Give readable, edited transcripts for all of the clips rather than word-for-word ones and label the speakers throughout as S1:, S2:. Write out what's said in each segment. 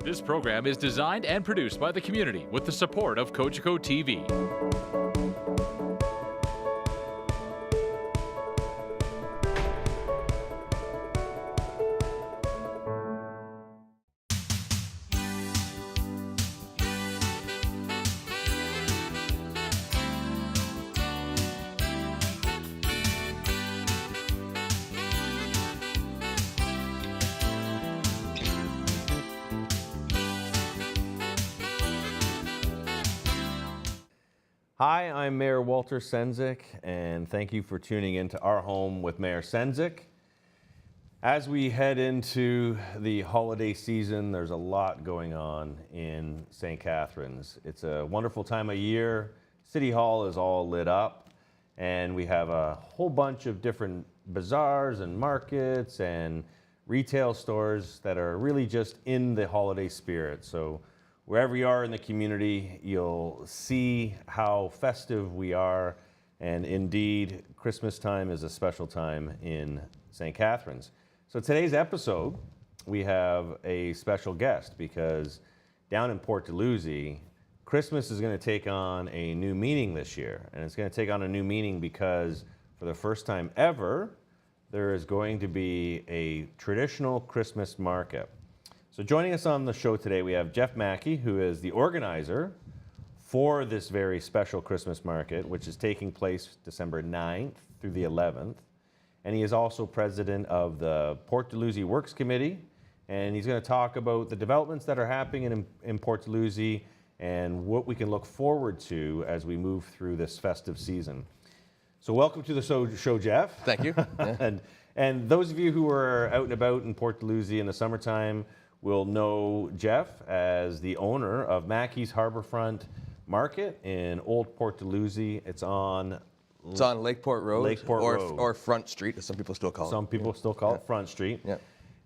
S1: This program is designed and produced by the community with the support of Cogeco TV.
S2: Hi, I'm Mayor Walter Sendzik, and thank you for tuning in to Our Home with Mayor Sendzik. As we head into the holiday season, there's a lot going on in St. Catharines. It's a wonderful time of year. City Hall is all lit up, and we have a whole bunch of different bazaars and markets and retail stores that are really just in the holiday spirit. So wherever you are in the community, you'll see how festive we are, and indeed, Christmas time is a special time in St. Catharines. So today's episode, we have a special guest because down in Port Dalhousie, Christmas is going to take on a new meaning this year, and it's going to take on a new meaning because for the first time ever, there is going to be a traditional Christmas market. So joining us on the show today, we have Jeff Mackie, who is the organizer for this very special Christmas market, which is taking place December 9th through the 11th. And he is also president of the Port Dalhousie Works Committee. And he's going to talk about the developments that are happening in Port Dalhousie and what we can look forward to as we move through this festive season. So welcome to the show, Jeff.
S3: Thank you. Yeah.
S2: and those of you who are out and about in Port Dalhousie in the summertime will know Jeff as the owner of Mackie's Harbourfront Market in Old Port Dalhousie. It's on
S3: Lakeport Road,
S2: Road.
S3: Or Front Street, as some people still call it.
S2: Some people still call it Front Street.
S3: Yeah.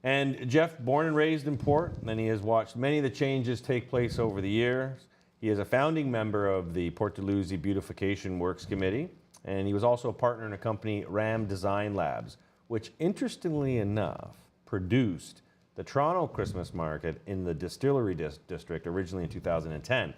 S2: And Jeff, born and raised in Port, and he has watched many of the changes take place over the years. He is a founding member of the Port Dalhousie Beautification Works Committee, and he was also a partner in a company, RAM Design Labs, which interestingly enough produced the Toronto Christmas Market in the Distillery District originally in 2010.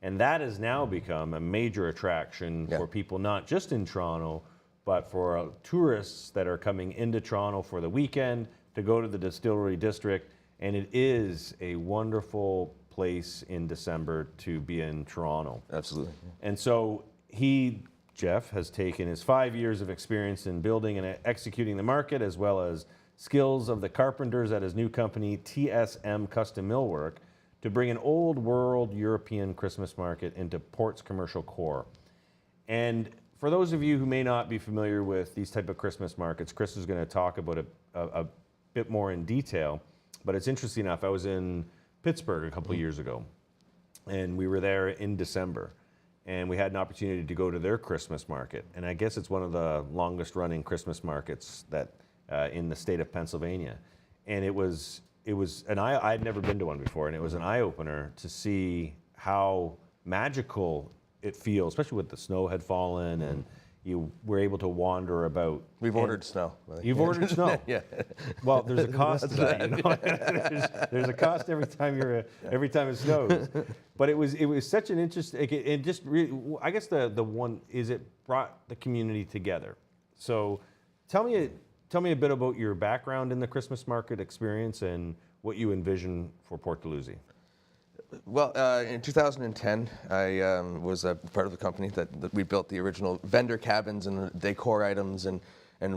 S2: And that has now become a major attraction for people not just in Toronto, but for tourists that are coming into Toronto for the weekend to go to the Distillery District. And it is a wonderful place in December to be in Toronto.
S3: Absolutely.
S2: And so Jeff, has taken his 5 years of experience in building and executing the market, as well as skills of the carpenters at his new company, TSM Custom Millwork, to bring an old world European Christmas market into Port's commercial core. And for those of you who may not be familiar with these type of Christmas markets, Chris is going to talk about it a bit more in detail, but it's interesting enough, I was in Pittsburgh a couple of years ago, and we were there in December, and we had an opportunity to go to their Christmas market, and I guess it's one of the longest running Christmas markets that in the state of Pennsylvania. And I'd never been to one before, and it was an eye-opener to see how magical it feels, especially with the snow had fallen and you were able to wander about.
S3: We've ordered snow.
S2: You've ordered snow?
S3: Yeah.
S2: Well, there's a cost to that, you know? there's a cost every time it snows. But it was such an interesting, it just really, I guess the one is it brought the community together. So tell me a bit about your background in the Christmas market experience and what you envision for Port Dalhousie.
S3: Well, in 2010, I was a part of the company that we built the original vendor cabins and decor items, and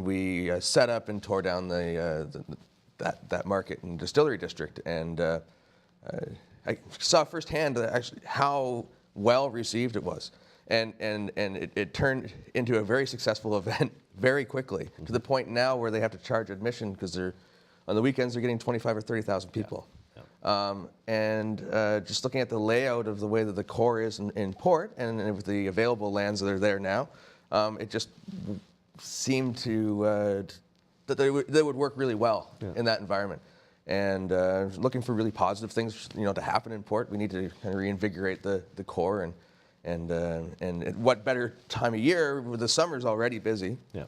S3: we set up and tore down that market in Distillery District, and I saw firsthand actually how well received it was, and it turned into a very successul event very quickly, to the point now where they have to charge admission because on the weekends they're getting 25 or 30,000 people. Yeah. Just looking at the layout of the way that the core is in Port and with the available lands that are there now, it just seemed that they would work really well in that environment. And looking for really positive things, to happen in Port. We need to kind of reinvigorate the core, and what better time of year? The summer's already busy. Yeah.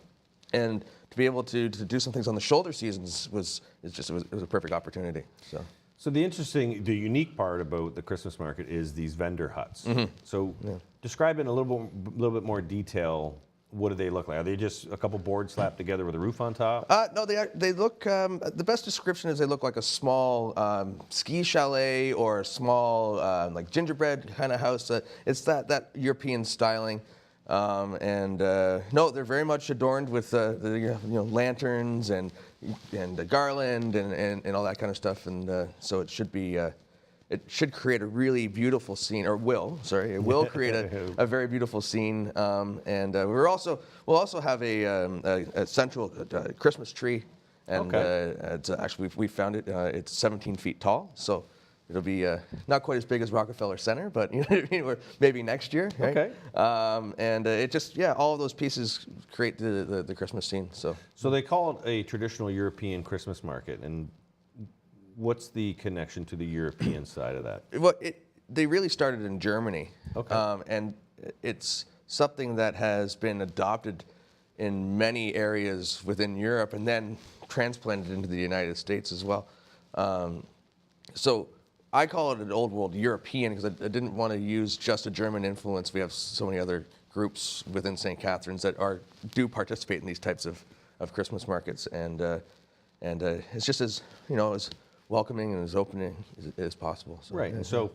S3: And to be able to do some things on the shoulder seasons was a perfect opportunity.
S2: So the unique part about the Christmas market is these vendor huts. So describe in a little bit more detail. What do they look like? Are they just a couple boards slapped together with a roof on top?
S3: No, they look. The best description is they look like a small ski chalet or a small like gingerbread kind of house. It's that European styling, no, they're very much adorned with the lanterns and the garland and all that kind of stuff. And so it should be. It should create a really beautiful scene, or it will create a very beautiful scene. We'll also have a central Christmas tree, and it's actually we found it. It's 17 feet tall, so it'll be not quite as big as Rockefeller Center, but you know what I mean, or maybe next year. Right?
S2: Okay.
S3: It just all of those pieces create the Christmas scene. So
S2: they call it a traditional European Christmas market, and what's the connection to the European side of that?
S3: Well, they really started in Germany.
S2: Okay.
S3: And it's something that has been adopted in many areas within Europe and then transplanted into the United States as well. So I call it an old world European because I didn't want to use just a German influence. We have so many other groups within St. Catharines that do participate in these types of Christmas markets. And it's just as welcoming and as opening as possible. So,
S2: right, and so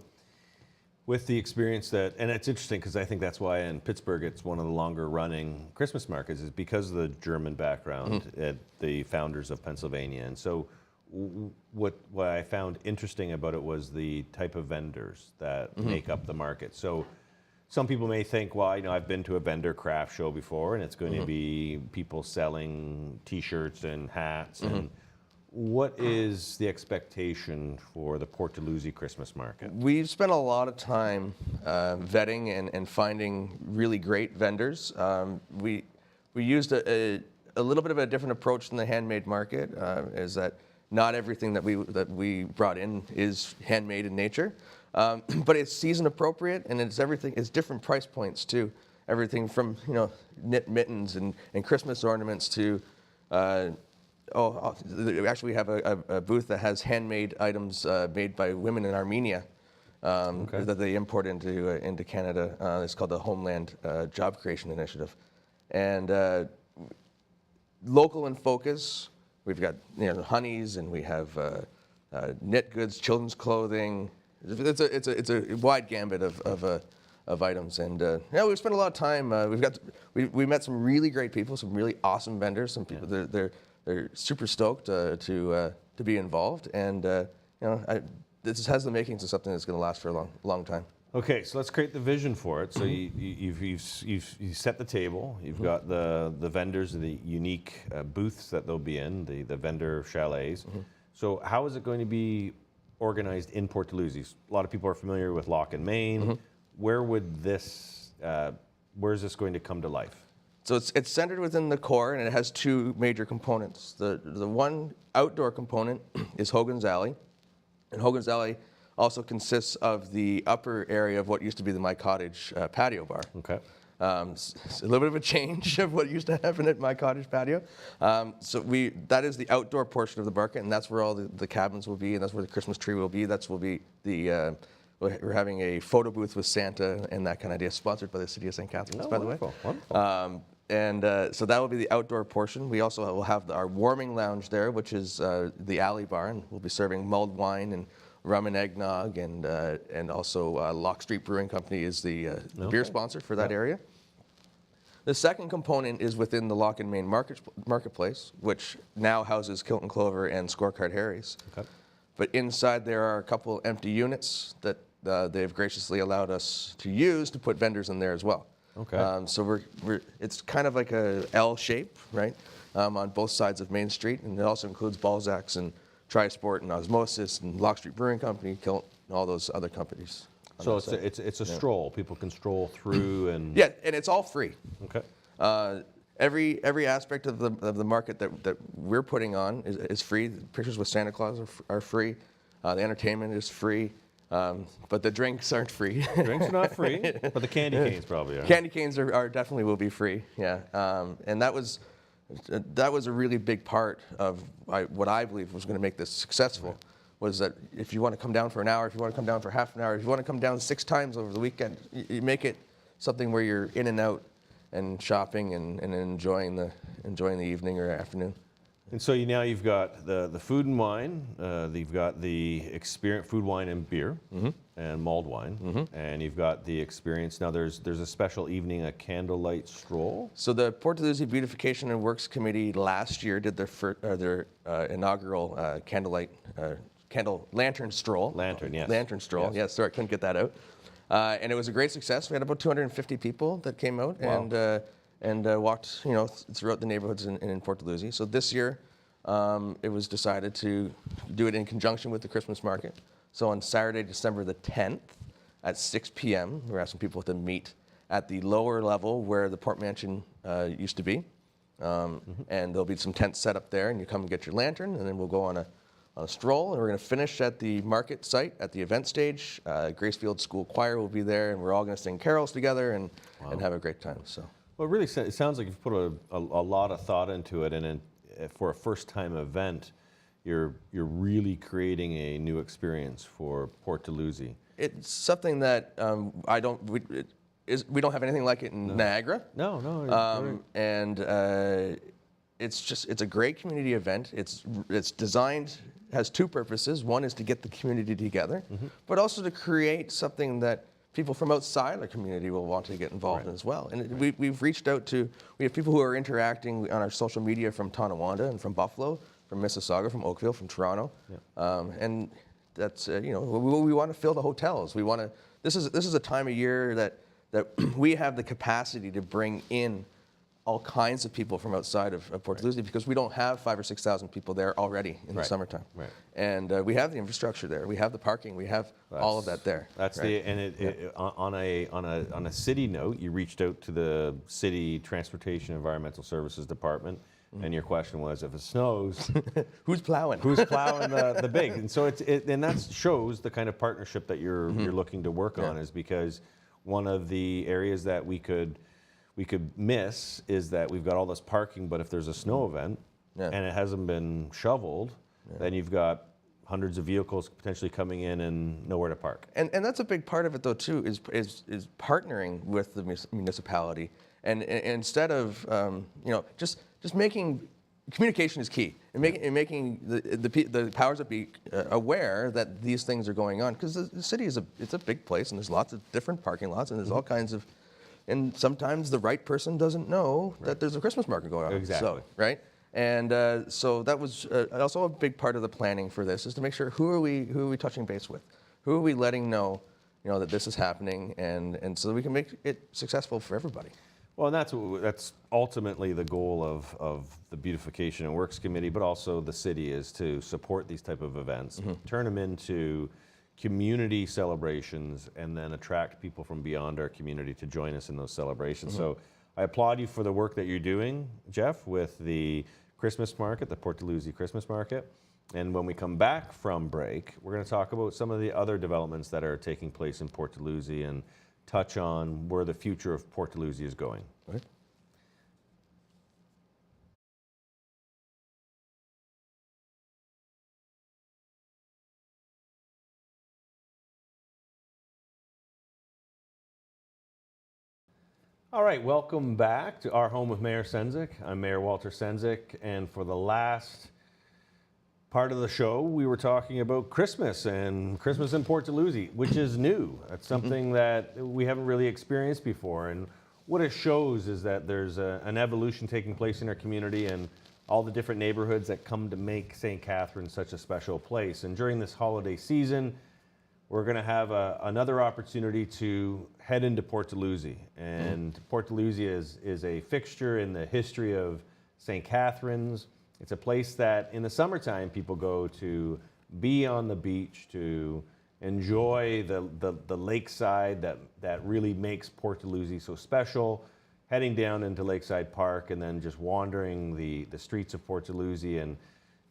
S2: with the experience and it's interesting because I think that's why in Pittsburgh it's one of the longer running Christmas markets is because of the German background at the founders of Pennsylvania. And so what I found interesting about it was the type of vendors that make up the market. So some people may think, well, I've been to a vendor craft show before and it's going to be people selling T-shirts and hats and what is the expectation for the Port Dalhousie Christmas Market?
S3: We've spent a lot of time vetting and finding really great vendors. We used a little bit of a different approach than the handmade market, is that not everything that we brought in is handmade in nature, but it's season appropriate and it's different price points too. Everything from knit mittens and Christmas ornaments to actually, we have a booth that has handmade items made by women in Armenia that they import into Canada. It's called the Homeland Job Creation Initiative. And local in focus, we've got honeys, and we have knit goods, children's clothing. It's a wide gambit of items, and we've spent a lot of time. We met some really great people, some really awesome vendors. Some people they're super stoked to be involved, and this has the makings of something that's going to last for a long time.
S2: Okay, so let's create the vision for it. So you've set the table. You've got the vendors, the unique booths that they'll be in, the vendor chalets. So how is it going to be organized in Port Dalhousie? A lot of people are familiar with Loch and Main. Where is this going to come to life?
S3: So it's centered within the core, and it has two major components. The one outdoor component is Hogan's Alley, and Hogan's Alley also consists of the upper area of what used to be the My Cottage patio bar.
S2: Okay.
S3: It's a little bit of a change of what used to happen at My Cottage patio. So that is the outdoor portion of the market, and that's where all the cabins will be, and that's where the Christmas tree will be. We're having a photo booth with Santa and that kind of idea, sponsored by the City of St. Catharines, by the way.
S2: Wonderful.
S3: So that will be the outdoor portion. We also will have our warming lounge there, which is the alley bar, and we'll be serving mulled wine and rum and eggnog, and also Lock Street Brewing Company is the beer sponsor for that area. The second component is within the Loch and Main Marketplace, which now houses Kilton Clover and Scorecard Harry's. Okay. But inside there are a couple empty units that they've graciously allowed us to use to put vendors in there as well.
S2: Okay.
S3: So it's kind of like a L shape, right, on both sides of Main Street, and it also includes Balzac's and Trisport and Osmosis and Lock Street Brewing Company, Kilton, and all those other companies.
S2: So it's a stroll. People can stroll through and
S3: yeah, and it's all free.
S2: Okay.
S3: Every aspect of the market that we're putting on is free. The pictures with Santa Claus are free. The entertainment is free. But the drinks aren't free.
S2: Drinks are not free, but the candy canes probably are.
S3: Candy canes are definitely will be free. Yeah, and that was a really big part of what I believe was going to make this successful. was that if you want to come down for an hour, if you want to come down for half an hour, if you want to come down 6 times over the weekend, you make it something where you're in and out and shopping and enjoying the evening or afternoon.
S2: And so you've got the food and wine, you've got the experience, food, wine, and beer, and mulled wine, and you've got the experience. Now there's a special evening, a candlelight stroll.
S3: So the Port Dalhousie Beautification and Works Committee last year did their inaugural lantern stroll.
S2: Lantern, yes.
S3: Lantern stroll. Yes. Sorry, I couldn't get that out. And it was a great success. We had about 250 people that came out. Wow. And walked, throughout the neighborhoods in Port Dalhousie. So this year, it was decided to do it in conjunction with the Christmas market. So on Saturday, December the 10th, at 6 p.m., we're asking people to meet at the lower level where the Port Mansion used to be. And there'll be some tents set up there, and you come and get your lantern, and then we'll go on a stroll, and we're going to finish at the market site at the event stage. Gracefield School Choir will be there, and we're all going to sing carols together and have a great time. So.
S2: Well, really, it sounds like you've put a lot of thought into it, and for a first-time event, you're really creating a new experience for Port Dalhousie. It's
S3: something that we don't have anything like it in Niagara.
S2: No.
S3: It's a great community event. It's designed, has 2 purposes. One is to get the community together, but also to create something that people from outside the community will want to get involved in as well. And we've reached out to, we have people who are interacting on our social media from Tonawanda and from Buffalo, from Mississauga, from Oakville, from Toronto. And that's, we want to fill the hotels. We want to, this is a time of year that we have the capacity to bring in all kinds of people from outside of Port Dalhousie because we don't have 5,000 or 6,000 people there already in the summertime. And we have the infrastructure there. We have the parking. We have all of that there.
S2: That's on a city note, you reached out to the City Transportation Environmental Services Department, and your question was, if it snows,
S3: who's plowing?
S2: Who's plowing the big? And so and that shows the kind of partnership that you're looking to work on, is because one of the areas that we could miss is that we've got all this parking, but if there's a snow event and it hasn't been shoveled, then you've got hundreds of vehicles potentially coming in and nowhere to park.
S3: And that's a big part of it, though, too, is partnering with the municipality. And instead of just making communication is key, and making the powers that be aware that these things are going on, because the city it's a big place, and there's lots of different parking lots, and there's all kinds of. And sometimes the right person doesn't know that there's a Christmas market going on.
S2: Exactly.
S3: So, right? And so that was also a big part of the planning for this, is to make sure who are we touching base with? Who are we letting know, that this is happening, and so that we can make it successful for everybody.
S2: Well, and that's ultimately the goal of the Beautification and Works Committee, but also the city, is to support these type of events, turn them into community celebrations, and then attract people from beyond our community to join us in those celebrations. So I applaud you for the work that you're doing, Jeff, with the Christmas market, the Port Dalhousie Christmas Market. And when we come back from break, we're going to talk about some of the other developments that are taking place in Port Dalhousie and touch on where the future of Port Dalhousie is going.
S3: Right.
S2: All right, welcome back to our home with Mayor Sendzik. I'm Mayor Walter Sendzik, and for the last part of the show, we were talking about Christmas in Port Dalhousie, which is new. That's something that we haven't really experienced before, and what it shows is that there's an evolution taking place in our community and all the different neighborhoods that come to make St. Catharines such a special place. And during this holiday season, we're going to have another opportunity to head into Port Dalhousie. And Port Dalhousie is a fixture in the history of St. Catharines. It's a place that in the summertime people go to be on the beach, to enjoy the lakeside that really makes Port Dalhousie so special. Heading down into Lakeside Park and then just wandering the streets of Port Dalhousie and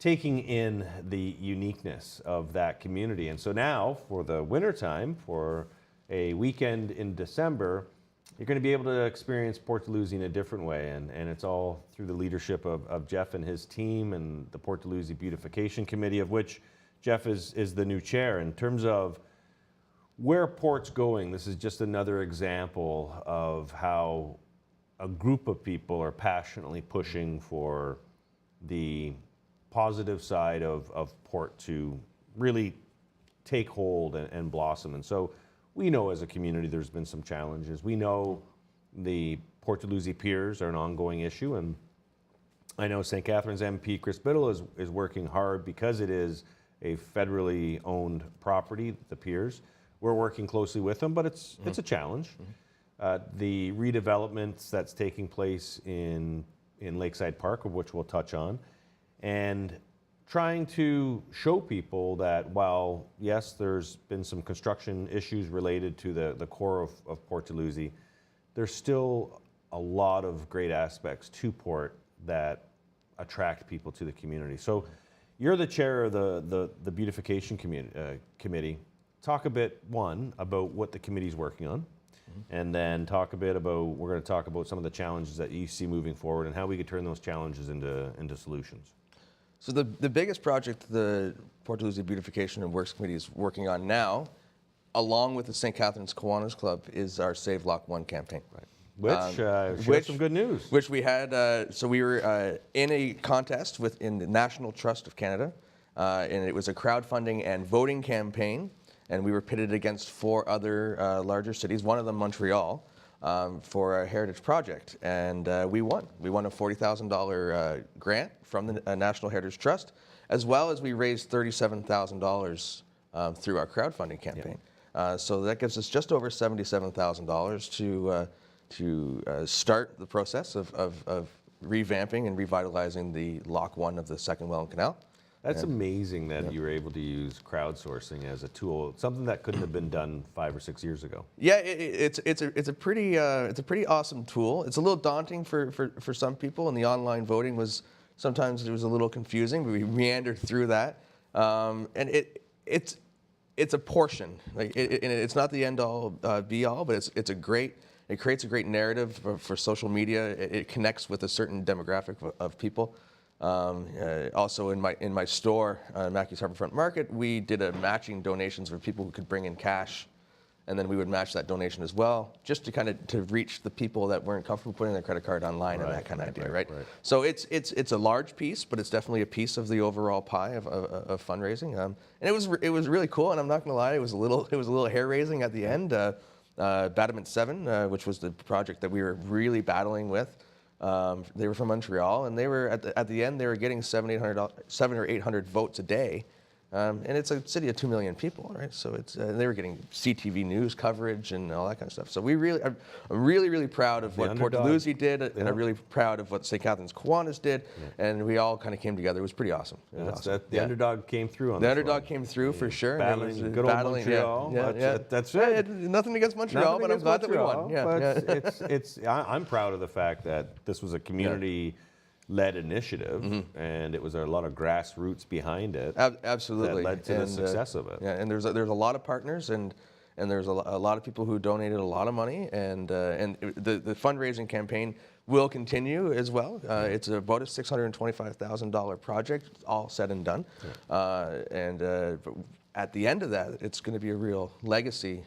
S2: taking in the uniqueness of that community. And so now, for the wintertime, for a weekend in December, you're going to be able to experience Port Dalhousie in a different way. And it's all through the leadership of Jeff and his team and the Port Dalhousie Beautification Committee, of which Jeff is the new chair. In terms of where Port's going, this is just another example of how a group of people are passionately pushing for the positive side of Port to really take hold and blossom. And so we know as a community there's been some challenges. We know the Port Dalhousie piers are an ongoing issue, and I know St. Catharines MP Chris Biddle is working hard because it is a federally owned property, the piers. We're working closely with them, but it's a challenge. The redevelopments that's taking place in Lakeside Park, of which we'll touch on, and trying to show people that while, yes, there's been some construction issues related to the core of Port Dalhousie, there's still a lot of great aspects to Port that attract people to the community. So you're the chair of the Beautification Committee. Talk a bit, one, about what the committee's working on, and then talk a bit about, we're going to talk about some of the challenges that you see moving forward and how we could turn those challenges into solutions.
S3: So the biggest project the Port Dalhousie Beautification and Works Committee is working on now, along with the St. Catharines Kiwanis Club, is our Save Lock 1 campaign. Right.
S2: Which some good news.
S3: Which we had, so we were in a contest in the National Trust of Canada, and it was a crowdfunding and voting campaign, and we were pitted against 4 other larger cities, one of them Montreal, for a heritage project, and we won. We won a $40,000 grant from the National Heritage Trust, as well as we raised $37,000 through our crowdfunding campaign. Yeah. So that gives us just over $77,000 to start the process of revamping and revitalizing the Lock 1 of the Second Welland Canal.
S2: That's amazing that you were able to use crowdsourcing as a tool, something that couldn't have been done 5 or 6 years ago.
S3: Yeah, it's a pretty awesome tool. It's a little daunting for some people, and the online voting was sometimes it was a little confusing, but we meandered through that. And it's a portion. Like it's not the end all be all, but it creates a great narrative for social media. It connects with a certain demographic of people. Also in my store, Mackie's Harbourfront Market, we did a matching donations where people could bring in cash, and then we would match that donation as well, just to reach the people that weren't comfortable putting their credit card online and that kind of idea, right? So it's a large piece, but it's definitely a piece of the overall pie of fundraising. And it was really cool, and I'm not gonna lie, it was a little hair raising at the end. Battlement 7, which was the project that we were really battling with. They were from Montreal, and they were at the end they were getting 700 or 800 votes a day, and it's a city of 2 million people, right? So they were getting CTV news coverage and all that kind of stuff. So I'm really proud of what Port Dalhousie did, and I'm really proud of what St. Catharines Kiwanis did, and we all kind of came together. It was pretty awesome.
S2: The underdog came through on
S3: the
S2: this
S3: underdog
S2: one.
S3: came through for sure.
S2: Good old Montreal. That's it.
S3: Nothing against Montreal, but I'm glad that we won.
S2: I'm proud of the fact that this was a community-led initiative, and it was a lot of grassroots behiund it.
S3: Absolutely,
S2: that led to the success of it.
S3: Yeah, and there's a lot of partners, and there's a lot of people who donated a lot of money, and the fundraising campaign will continue as well. It's about a $625,000 project, all said and done, at the end of that, it's going to be a real legacy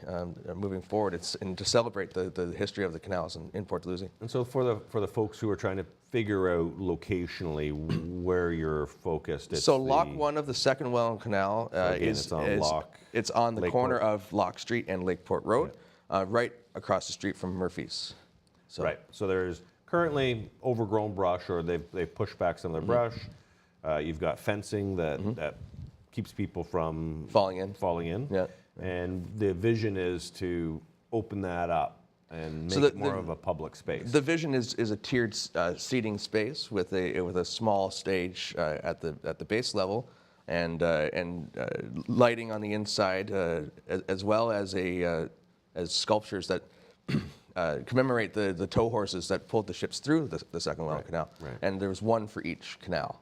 S3: moving forward. And to celebrate the history of the canals in Port Dalhousie.
S2: And so for the folks who are trying to figure out locationally where you're focused,
S3: so Lock 1 of the Second Welland Canal
S2: it's
S3: on the
S2: Lakeport.
S3: corner of Lock Street and Lakeport Road, right across the street from Murphy's. So.
S2: Right. So there's currently overgrown brush, or they've pushed back some of the brush. You've got fencing that keeps people from falling in. Yeah. And the vision is to open that up and make it more of a public space.
S3: The vision is a tiered seating space with a small stage at the base level, and lighting on the inside, as well as as sculptures that commemorate the tow horses that pulled the ships through the Second Welland Canal.
S2: Right.
S3: And there's one for each canal.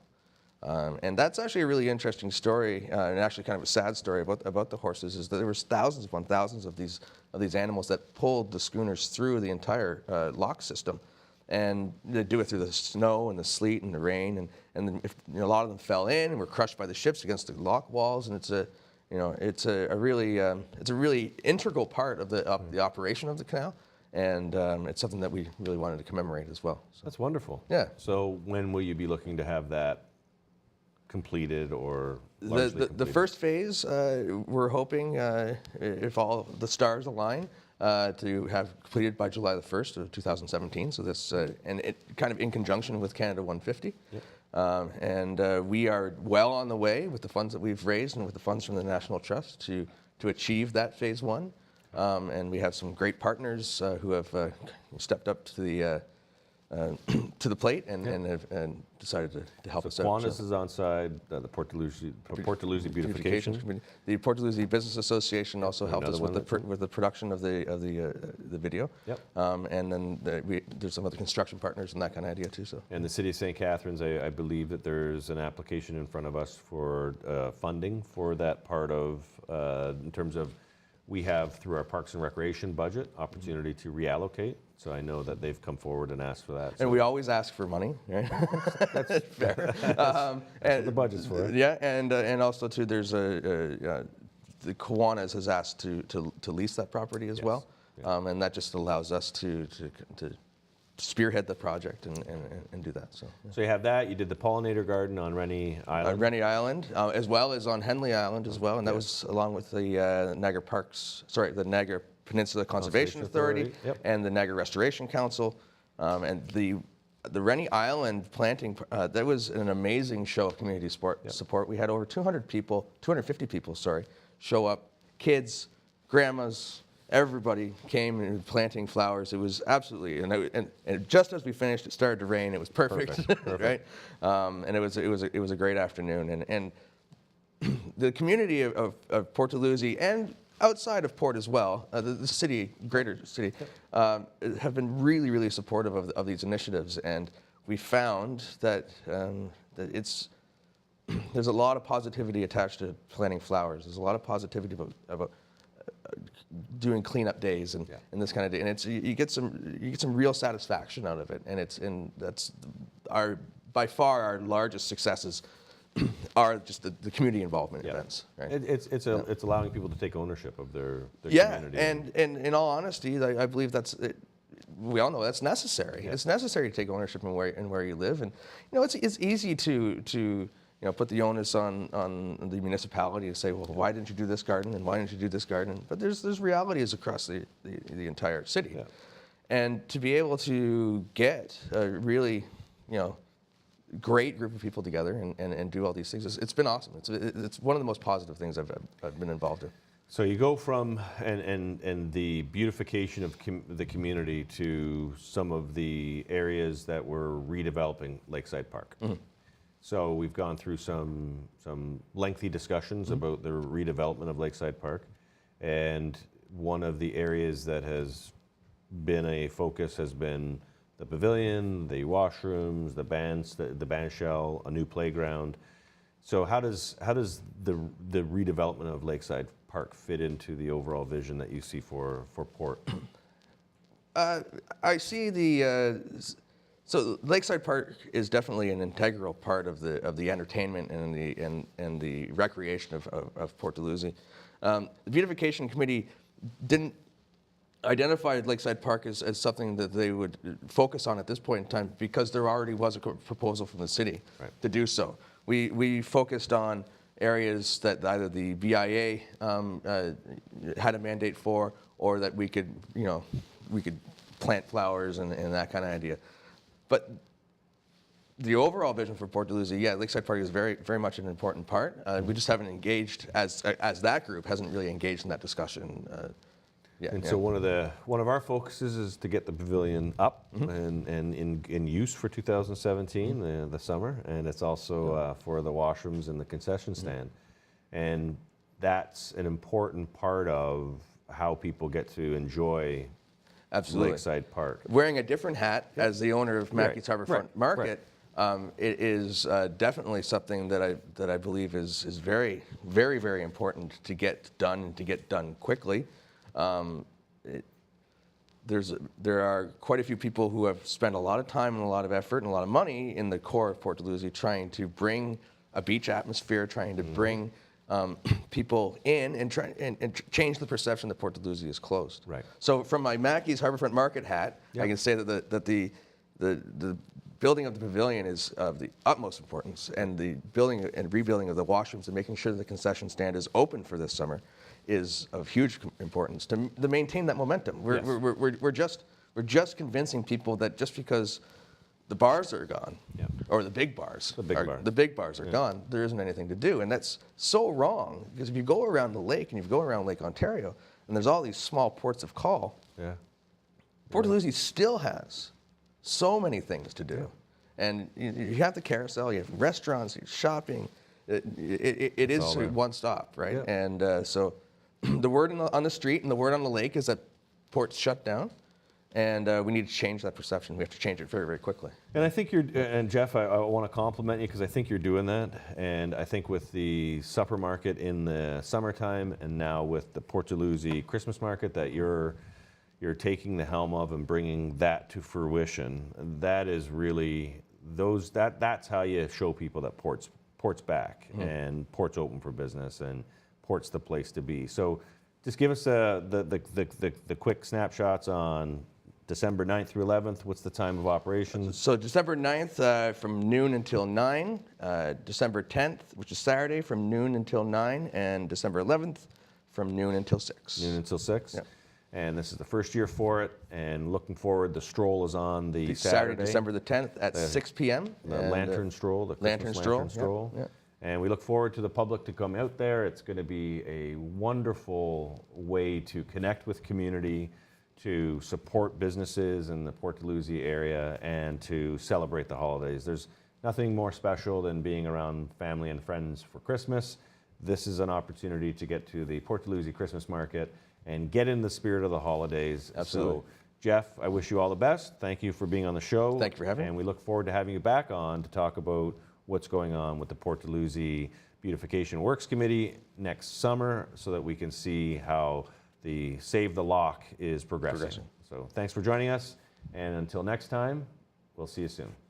S3: And that's actually a really interesting story, and actually kind of a sad story about the horses, is that there was thousands upon thousands of these animals that pulled the schooners through the entire lock system. and they do it through the snow and the sleet and the rain, and then if, a lot of them fell in and were crushed by the ships against the lock walls, and it's a really integral part of the operation of the canal, and it's something that we really wanted to commemorate as well. So.
S2: That's wonderful.
S3: Yeah.
S2: So when will you be looking to have that completed or largely completed?
S3: The first phase, we're hoping, if all the stars align, to have completed by July the 1st of 2017. So this, and it kind of in conjunction with Canada 150. Yep. And we are well on the way with the funds that we've raised and with the funds from the National Trust to achieve that phase 1. And we have some great partners who have stepped up to the plate and decided to help us out.
S2: Qantas is on side, the Port Dalhousie Beautification.
S3: The Port Dalhousie Business Association also helped us with the production of the video. Yep. And then there's some other construction partners and that kind of idea too. So.
S2: And the City of St. Catharines, I believe that there's an application in front of us for funding for that part of, in terms of, we have, through our Parks and Recreation budget, opportunity to reallocate. So I know that they've come forward and asked for that.
S3: And we always ask for money, right?
S2: That's fair. That's what the budget's for.
S3: Yeah, and also too, there's the Kiwanis has asked to lease that property as well, and that just allows us to spearhead the project and do that. So,
S2: so you have that. You did the pollinator garden on Rennie Island.
S3: Rennie Island, as well as on Henley Island as well, and that was along with the the Niagara Peninsula Conservation Authority and the Niagara Restoration Council, and the Rennie Island planting. That was an amazing show of community support. We had over 250 people, show up, kids, grandmas. Everybody came and planting flowers. It was absolutely, and just as we finished, it started to rain. It was perfect. Right? And it was a great afternoon. And the community of Port Dalhousie and outside of Port as well, the city, greater city, have been really, really supportive of these initiatives. And we found that there's a lot of positivity attached to planting flowers. There's a lot of positivity about doing cleanup days and this kind of day, and you get some real satisfaction out of it, and that's by far our largest successes are just the community involvement events. Right?
S2: It's allowing people to take ownership of their community.
S3: and in all honesty, I believe we all know that's necessary. Yeah. It's necessary to take ownership in where you live, and it's easy to put the onus on the municipality to say, well, why didn't you do this garden and why didn't you do this garden? But there's realities across the entire city, and to be able to get a really great group of people together and do all these things, it's been awesome. It's one of the most positive things I've been involved in.
S2: So you go from and the beautification of the community to some of the areas that we're redeveloping Lakeside Park. Mm-hmm. So we've gone through some lengthy discussions about the redevelopment of Lakeside Park, and one of the areas that has been a focus has been the pavilion, the washrooms, the band shell, a new playground. So how does the redevelopment of Lakeside Park fit into the overall vision that you see for Port?
S3: I see so Lakeside Park is definitely an integral part of the entertainment and the recreation of Port Dalhousie. The Beautification Committee didn't identify Lakeside Park as something that they would focus on at this point in time because there already was a proposal from the city to do so. We focused on areas that either the BIA had a mandate for, or that we could plant flowers and that kind of idea. But the overall vision for Port Dalhousie, Lakeside Park is very, very much an important part. We just haven't engaged as that group hasn't really engaged in that discussion.
S2: So one of our focuses is to get the pavilion up and in use for 2017, the summer, and it's also for the washrooms and the concession stand, and that's an important part of how people get to enjoy. Absolutely. Lakeside Park.
S3: Wearing a different hat as the owner of Mackie's Harbourfront Market, it is definitely something that I believe is very, very, very important to get done and to get done quickly. there are quite a few people who have spent a lot of time and a lot of effort and a lot of money in the core of Port Dalhousie trying to bring a beach atmosphere, trying to bring people in and try and change the perception that Port Dalhousie is closed.
S2: Right.
S3: So from my Mackie's Harbourfront Market hat, I can say that the building of the pavilion is of the utmost importance, and the building and rebuilding of the washrooms and making sure that the concession stand is open for this summer is of huge importance to maintain that momentum. We're just convincing people that just because the bars are gone, or the big bars, are gone, there isn't anything to do, and that's so wrong. Because if you go around the lake and you go around Lake Ontario, and there's all these small ports of call, Port Dalhousie still has so many things to do, and you have the carousel, you have restaurants, you have shopping. It is one stop, right? And so the word on the street and the word on the lake is that port's shut down. And we need to change that perception. We have to change it very, very quickly.
S2: And I think and Jeff, I want to compliment you because I think you're doing that. And I think with the supper market in the summertime and now with the Port Dalhousie Christmas Market that you're taking the helm of and bringing that to fruition. That is really, that's how you show people that Port's back and Port's open for business and Port's the place to be. So just give us the quick snapshots on December 9th through 11th, what's the time of operations?
S3: So December 9th from noon until 9, December 10th, which is Saturday, from noon until 9, and December 11th from noon until 6.
S2: Noon until 6?
S3: Yeah.
S2: And this is the first year for it, and looking forward, the stroll is on the Saturday,
S3: December the 10th at 6 p.m.
S2: The Lantern Stroll, the Christmas Lantern Stroll.
S3: Yeah.
S2: And we look forward to the public to come out there. It's going to be a wonderful way to connect with community, to support businesses in the Port Dalhousie area, and to celebrate the holidays. There's nothing more special than being around family and friends for Christmas. This is an opportunity to get to the Port Dalhousie Christmas Market and get in the spirit of the holidays.
S3: Absolutely.
S2: So, Jeff, I wish you all the best. Thank you for being on the show.
S3: Thank you for having me.
S2: And we look forward to having you back on to talk about what's going on with the Port Dalhousie Beautification Works Committee next summer so that we can see how the Save the Lock is progressing. So thanks for joining us, and until next time, we'll see you soon.